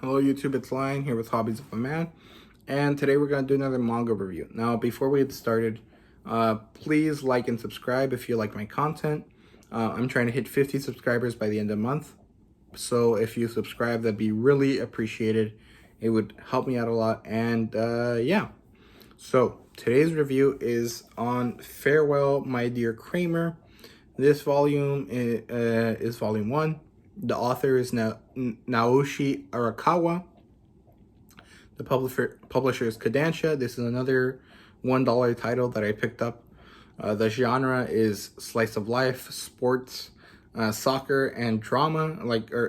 Hello YouTube, it's Lion here with Hobbies of a Man, and today we're going to do another manga review. Now before we get started, please like and subscribe if you like my content. I'm trying to hit 50 subscribers by the end of the month, so if you subscribe, that'd be really appreciated. It would help me out a lot, and yeah. So today's review is on Farewell My Dear Cramer. This volume is volume 1. The author is Naoshi Arakawa. The publisher is Kodansha. This is another $1 title that I picked up. The genre is slice of life, sports, soccer, and drama.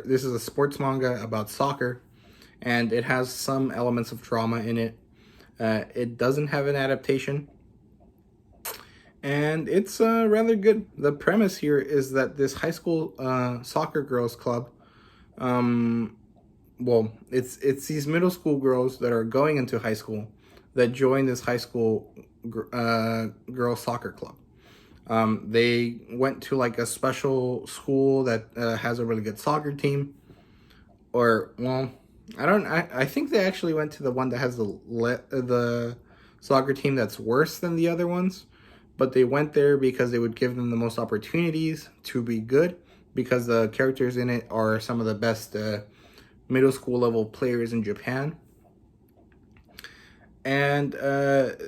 This is a sports manga about soccer, and it has some elements of drama in it. It doesn't have an adaptation, and it's rather good. The premise here is that this high school soccer girls club, well, it's these middle school girls that are going into high school that join this high school girls soccer club. They went to like a special school that has a really good soccer team, or well, I think they actually went to the one that has the soccer team that's worse than the other ones. But they went there because they would give them the most opportunities to be good, because the characters in it are some of the best middle school level players in Japan. And at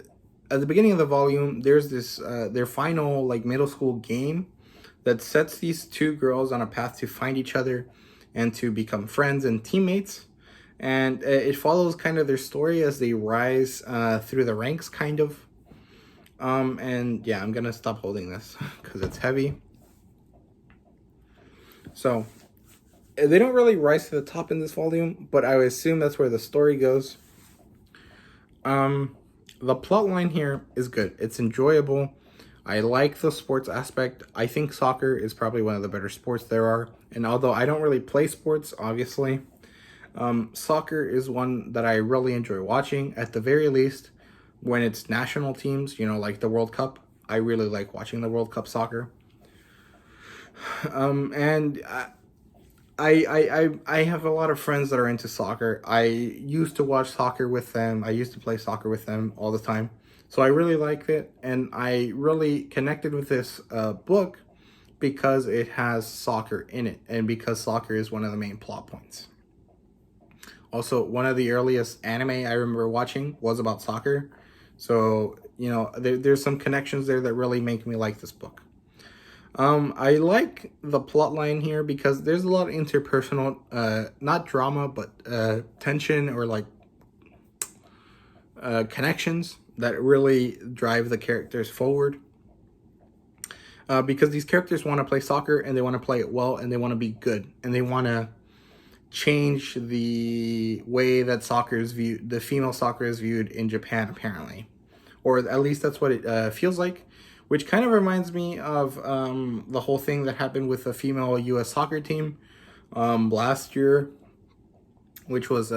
the beginning of the volume, there's this their final like middle school game that sets these two girls on a path to find each other and to become friends and teammates. And it follows kind of their story as they rise through the ranks, kind of. And yeah, I'm gonna stop holding this because it's heavy. So they don't really rise to the top in this volume, but I would assume that's where the story goes. The plot line here is good. It's enjoyable. I like the sports aspect. I think soccer is probably one of the better sports there are. And although I don't really play sports, obviously, soccer is one that I really enjoy watching. At the very least, when it's national teams, you know, like the World Cup, I really like watching the World Cup soccer. And I have a lot of friends that are into soccer. I used to watch soccer with them. I used to play soccer with them all the time. So I really like it, and I really connected with this book because it has soccer in it, and because soccer is one of the main plot points. Also, one of the earliest anime I remember watching was about soccer. So, you know, there's some connections there that really make me like this book. I like the plot line here because there's a lot of interpersonal, not drama, but tension or like connections that really drive the characters forward. Because these characters want to play soccer, and they want to play it well, and they want to be good, and they want to change the way that soccer is viewed, the female soccer is viewed in Japan, apparently. Or at least that's what it feels like, which kind of reminds me of the whole thing that happened with the female U.S. soccer team last year, which was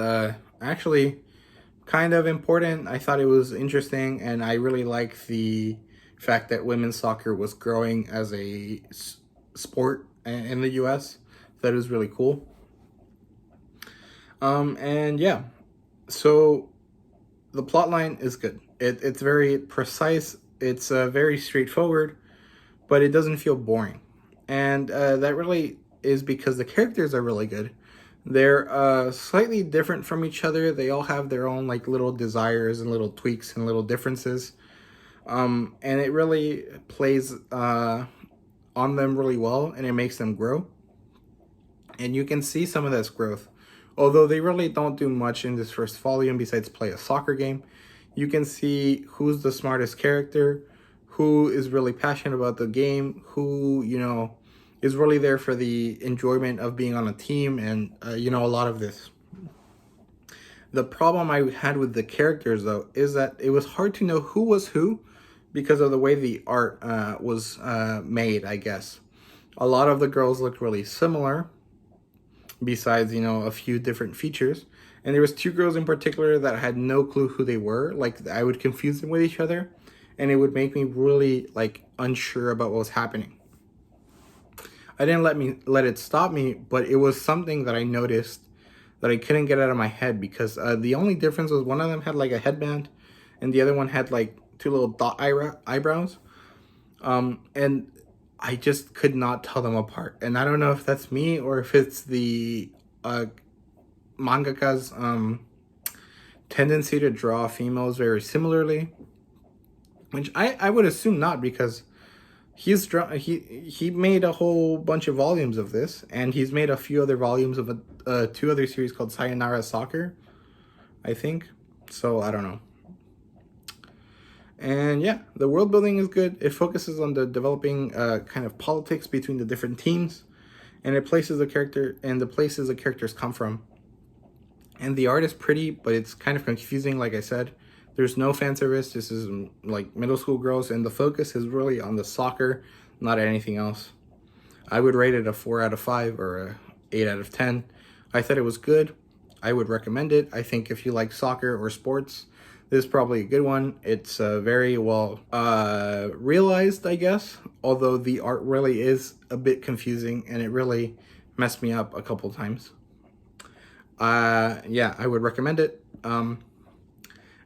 actually kind of important. I thought it was interesting, and I really like the fact that women's soccer was growing as a sport in the U.S. That is really cool. And yeah, so the plot line is good. It's very precise. It's very straightforward, but it doesn't feel boring. And that really is because the characters are really good. They're slightly different from each other. They all have their own like little desires and little tweaks and little differences. And it really plays on them really well, and it makes them grow. And you can see some of this growth. Although they really don't do much in this first volume besides play a soccer game, you can see who's the smartest character, who is really passionate about the game, who, you know, is really there for the enjoyment of being on a team, and, you know, a lot of this. The problem I had with the characters, though, is that it was hard to know who was who because of the way the art was made, I guess. A lot of the girls looked really similar, besides, you know, a few different features. And there was two girls in particular that I had no clue who they were. Like, I would confuse them with each other, and it would make me really, like, unsure about what was happening. I didn't let it stop me, but it was something that I noticed that I couldn't get out of my head, because the only difference was one of them had like a headband and the other one had like two little dot eyebrows. And I just could not tell them apart. And I don't know if that's me or if it's the mangaka's tendency to draw females very similarly, which I would assume not, because he made a whole bunch of volumes of this, and he's made a few other volumes of two other series called Sayonara Soccer, I think. So I don't know. And yeah, the world building is good. It focuses on the developing kind of politics between the different teams, and it places the character and the places the characters come from. And the art is pretty, but it's kind of confusing, like I said. There's no fan service. This is like middle school girls, and the focus is really on the soccer, not anything else. I would rate it a 4 out of 5 or a 8 out of 10. I thought it was good. I would recommend it. I think if you like soccer or sports, this is probably a good one. It's very well realized, I guess, although the art really is a bit confusing, and it really messed me up a couple times. Yeah, I would recommend it.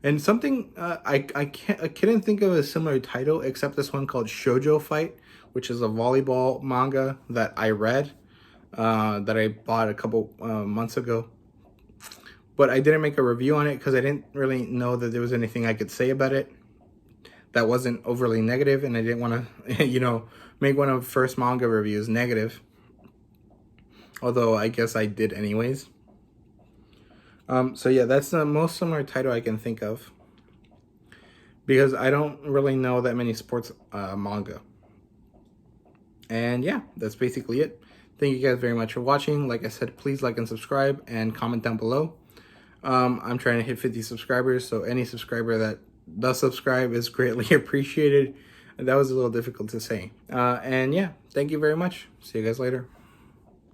And something I couldn't think of a similar title except this one called Shoujo Fight, which is a volleyball manga that I read, that I bought a couple months ago. But I didn't make a review on it because I didn't really know that there was anything I could say about it that wasn't overly negative, and I didn't want to, make one of the first manga reviews negative. Although I guess I did anyways. So yeah, that's the most similar title I can think of, because I don't really know that many sports manga. And yeah, that's basically it. Thank you guys very much for watching. Like I said, please like and subscribe and comment down below. I'm trying to hit 50 subscribers, so any subscriber that does subscribe is greatly appreciated. That was a little difficult to say. And yeah, thank you very much. See you guys later.